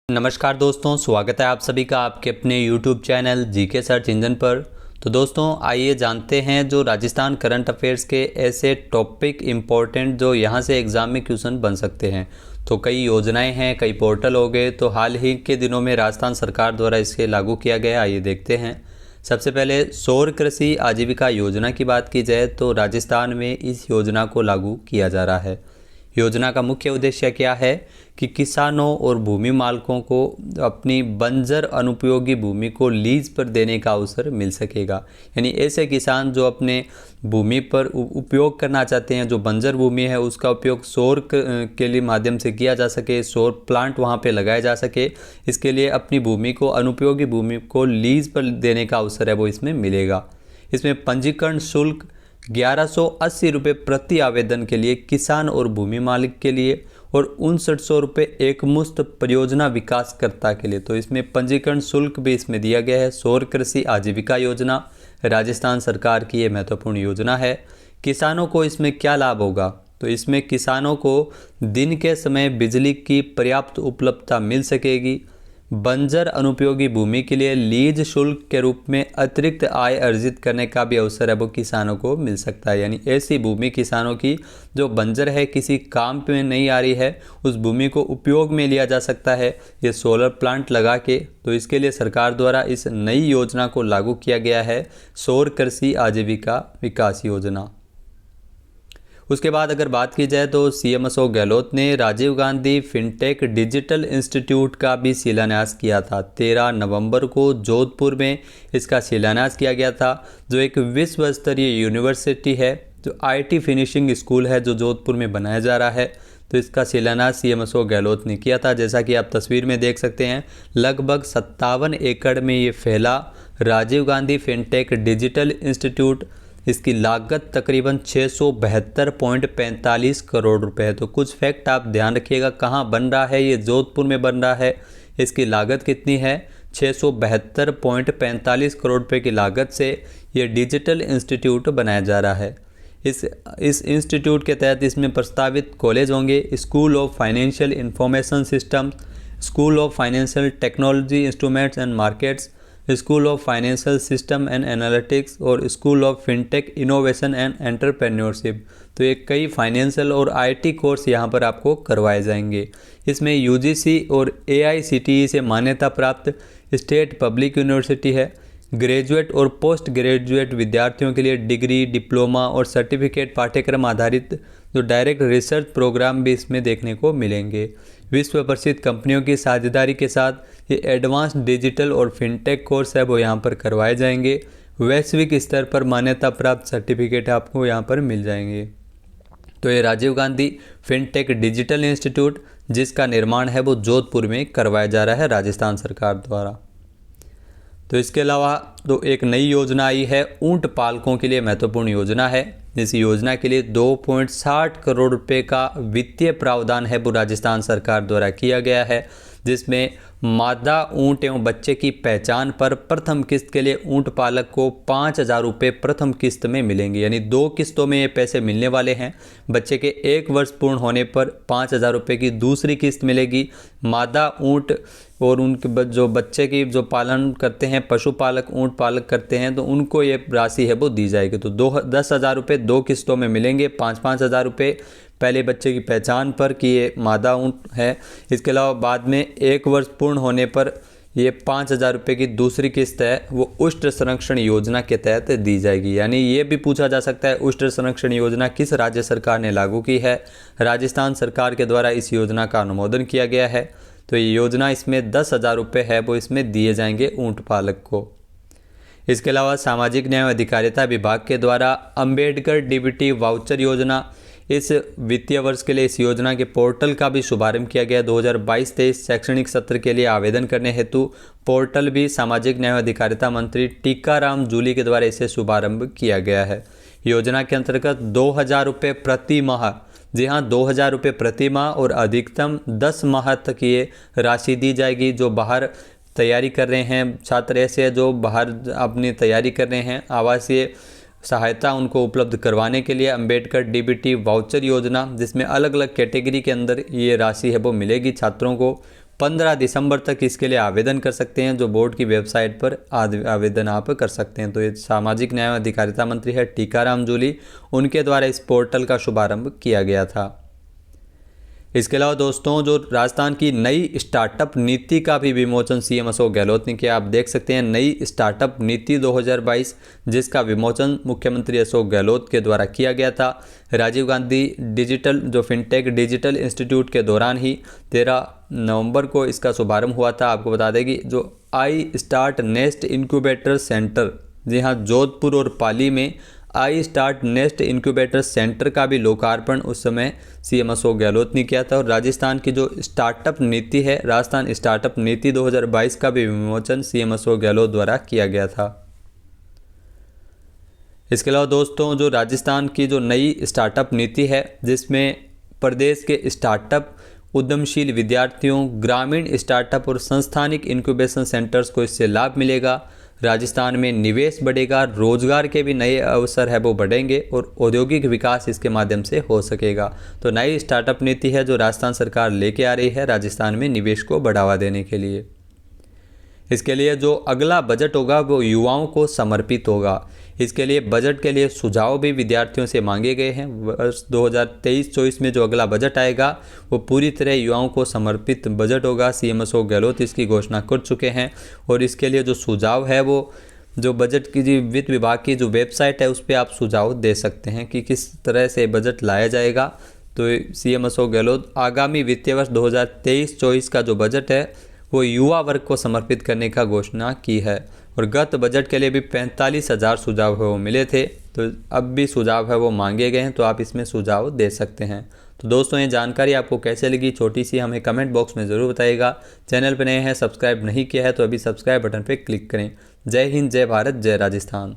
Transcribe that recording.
नमस्कार दोस्तों, स्वागत है आप सभी का आपके अपने YouTube channel GK search engine पर। तो दोस्तों आइए जानते हैं जो राजस्थान करंट अफेयर्स के ऐसे टॉपिक इम्पोर्टेंट जो यहाँ से एग्ज़ाम में क्वेश्चन बन सकते हैं। तो कई योजनाएं हैं, कई पोर्टल हो गए, तो हाल ही के दिनों में राजस्थान सरकार द्वारा इसे लागू किया गया। आइए देखते हैं। सबसे पहले सौर कृषि आजीविका योजना की बात की जाए तो राजस्थान में इस योजना को लागू किया जा रहा है। योजना का मुख्य उद्देश्य क्या है कि किसानों और भूमि मालिकों को अपनी बंजर अनुपयोगी भूमि को लीज पर देने का अवसर मिल सकेगा। यानी ऐसे किसान जो अपने भूमि पर उपयोग करना चाहते हैं, जो बंजर भूमि है उसका उपयोग सौर के लिए माध्यम से किया जा सके, सौर प्लांट वहाँ पे लगाया जा सके, इसके लिए अपनी भूमि को, अनुपयोगी भूमि को लीज पर देने का अवसर है वो इसमें मिलेगा। इसमें पंजीकरण शुल्क 1180 रुपये प्रति आवेदन के लिए किसान और भूमि मालिक के लिए और 5900 रुपये एक मुश्त परियोजना विकासकर्ता के लिए। तो इसमें पंजीकरण शुल्क भी इसमें दिया गया है। सौर कृषि आजीविका योजना राजस्थान सरकार की ये महत्वपूर्ण योजना है। किसानों को इसमें क्या लाभ होगा? तो इसमें किसानों को दिन के समय बिजली की पर्याप्त उपलब्धता मिल सकेगी। बंजर अनुपयोगी भूमि के लिए लीज शुल्क के रूप में अतिरिक्त आय अर्जित करने का भी अवसर है वो किसानों को मिल सकता है। यानी ऐसी भूमि किसानों की जो बंजर है, किसी काम पे नहीं आ रही है, उस भूमि को उपयोग में लिया जा सकता है ये सोलर प्लांट लगा के। तो इसके लिए सरकार द्वारा इस नई योजना को लागू किया गया है, सौर कृषि आजीविका विकास योजना। उसके बाद अगर बात की जाए तो सीएम अशोक गहलोत ने Rajiv Gandhi fintech digital institute का भी शिलान्यास किया था। 13 नवंबर को जोधपुर में इसका शिलान्यास किया गया था, जो एक विश्व स्तरीय यूनिवर्सिटी है, जो आईटी फिनिशिंग स्कूल है, जो जोधपुर में बनाया जा रहा है। तो इसका शिलान्यास सीएम अशोक गहलोत ने किया था। जैसा कि आप तस्वीर में देख सकते हैं, लगभग 57 एकड़ में ये फैला Rajiv Gandhi fintech digital institute, इसकी लागत तकरीबन 672.45 करोड़ रुपए है। तो कुछ फैक्ट आप ध्यान रखिएगा, कहाँ बन रहा है, ये जोधपुर में बन रहा है। इसकी लागत कितनी है? 672.45 करोड़ रुपए की लागत से ये डिजिटल इंस्टीट्यूट बनाया जा रहा है। इस इंस्टीट्यूट के तहत इसमें प्रस्तावित कॉलेज होंगे school of financial information system, school of financial technology instruments and markets, school of financial system and analytics और school of fintech innovation and entrepreneurship. तो ये कई फाइनेंशियल और आईटी कोर्स यहाँ पर आपको करवाए जाएंगे। इसमें यूजीसी और एआईसीटीई से मान्यता प्राप्त स्टेट पब्लिक यूनिवर्सिटी है। ग्रेजुएट और पोस्ट ग्रेजुएट विद्यार्थियों के लिए डिग्री, डिप्लोमा और सर्टिफिकेट पाठ्यक्रम आधारित जो डायरेक्ट रिसर्च प्रोग्राम भी इसमें देखने को मिलेंगे। विश्व प्रसिद्ध कंपनियों की साझेदारी के साथ ये एडवांस डिजिटल और फिनटेक कोर्स है वो यहाँ पर करवाए जाएंगे। वैश्विक स्तर पर मान्यता प्राप्त सर्टिफिकेट आपको यहाँ पर मिल जाएंगे। तो ये Rajiv Gandhi fintech digital institute जिसका निर्माण है वो जोधपुर में करवाया जा रहा है राजस्थान सरकार द्वारा। तो इसके अलावा तो एक नई योजना आई है, ऊंट पालकों के लिए महत्वपूर्ण योजना है। इस योजना के लिए 2.60 करोड़ रुपए का वित्तीय प्रावधान है वो राजस्थान सरकार द्वारा किया गया है, जिसमें मादा ऊंट एवं बच्चे की पहचान पर प्रथम किस्त के लिए ऊंट पालक को 5,000 रुपये प्रथम किस्त में मिलेंगे। यानी 2 किस्तों में ये पैसे मिलने वाले हैं। बच्चे के 1 वर्ष पूर्ण होने पर 5,000 रुपये की दूसरी किस्त मिलेगी। मादा ऊंट और उनके जो बच्चे की जो पालन करते हैं, पशुपालक ऊंट पालक करते हैं, तो उनको ये राशि है वो दी जाएगी। तो 10,000 रुपये 2 किस्तों में मिलेंगे, 5,000 रुपये पहले बच्चे की पहचान पर कि ये मादा ऊंट है। इसके अलावा बाद में 1 वर्ष पूर्ण होने पर ये 5,000 रुपये की दूसरी किस्त है वो उष्ट संरक्षण योजना के तहत दी जाएगी। यानी ये भी पूछा जा सकता है, उष्ट संरक्षण योजना किस राज्य सरकार ने लागू की है? राजस्थान सरकार के द्वारा इस योजना का अनुमोदन किया गया है। तो ये योजना, इसमें 10,000 रुपये है वो इसमें दिए जाएंगे ऊंट पालक को। इसके अलावा सामाजिक न्याय और अधिकारिता विभाग के द्वारा अंबेडकर डीबीटी वाउचर योजना, इस वित्तीय वर्ष के लिए इस योजना के पोर्टल का भी शुभारंभ किया गया। 2022-23 शैक्षणिक सत्र के लिए आवेदन करने हेतु पोर्टल भी सामाजिक न्याय और अधिकारिता मंत्री टीकाराम जूली के द्वारा इसे शुभारंभ किया गया है। योजना के अंतर्गत 2,000 रुपये प्रति माह, जी हाँ 2,000 रुपये प्रति माह और अधिकतम 10 माह तक ये राशि दी जाएगी। जो बाहर तैयारी कर रहे हैं छात्र, ऐसे जो बाहर अपनी तैयारी कर रहे हैं, आवासीय सहायता उनको उपलब्ध करवाने के लिए अंबेडकर डीबीटी वाउचर योजना, जिसमें अलग अलग कैटेगरी के अंदर ये राशि है वो मिलेगी छात्रों को। 15 दिसंबर तक इसके लिए आवेदन कर सकते हैं, जो बोर्ड की वेबसाइट पर आवेदन आप कर सकते हैं। तो ये सामाजिक न्याय और अधिकारिता मंत्री है टीकाराम जूली, उनके द्वारा इस पोर्टल का शुभारंभ किया गया था। इसके अलावा दोस्तों, जो राजस्थान की नई स्टार्टअप नीति का भी विमोचन सीएम अशोक गहलोत ने किया। आप देख सकते हैं नई स्टार्टअप नीति 2022, जिसका विमोचन मुख्यमंत्री अशोक गहलोत के द्वारा किया गया था। राजीव गांधी डिजिटल जो फिनटेक डिजिटल इंस्टीट्यूट के दौरान ही 13 नवंबर को इसका शुभारंभ हुआ था। आपको बता दें कि जो I start nest incubator centre, जी हाँ, जोधपुर और पाली में I start nest incubator centre का भी लोकार्पण उस समय सीएम अशोक गहलोत ने किया था। और राजस्थान की जो स्टार्टअप नीति है, राजस्थान स्टार्टअप नीति 2022 का भी विमोचन सीएम अशोक गहलोत द्वारा किया गया था। इसके अलावा दोस्तों, जो राजस्थान की जो नई स्टार्टअप नीति है, जिसमें प्रदेश के स्टार्टअप उद्यमशील विद्यार्थियों, ग्रामीण स्टार्टअप और संस्थानिक इंक्यूबेशन सेंटर्स को इससे लाभ मिलेगा। राजस्थान में निवेश बढ़ेगा, रोजगार के भी नए अवसर है वो बढ़ेंगे और औद्योगिक विकास इसके माध्यम से हो सकेगा। तो नई स्टार्टअप नीति है जो राजस्थान सरकार लेके आ रही है राजस्थान में निवेश को बढ़ावा देने के लिए। इसके लिए जो अगला बजट होगा वो युवाओं को समर्पित होगा। इसके लिए बजट के लिए सुझाव भी विद्यार्थियों से मांगे गए हैं। वर्ष 2023-24 में जो अगला बजट आएगा वो पूरी तरह युवाओं को समर्पित बजट होगा। सीएम अशोक गहलोत इसकी घोषणा कर चुके हैं और इसके लिए जो सुझाव है वो जो बजट की जो वित्त विभाग की जो वेबसाइट है उस पर आप सुझाव दे सकते हैं कि किस तरह से बजट लाया जाएगा। तो सीएम अशोक गहलोत आगामी वित्तीय वर्ष 2023-24 का जो बजट है वो युवा वर्ग को समर्पित करने का घोषणा की है। और गत बजट के लिए भी 45,000 सुझाव है वो मिले थे, तो अब भी सुझाव है वो मांगे गए हैं, तो आप इसमें सुझाव दे सकते हैं। तो दोस्तों, ये जानकारी आपको कैसे लगी छोटी सी हमें कमेंट बॉक्स में ज़रूर बताइएगा। चैनल पर नए हैं, सब्सक्राइब नहीं किया है तो अभी सब्सक्राइब बटन पर क्लिक करें। जय हिंद, जय भारत, जय राजस्थान।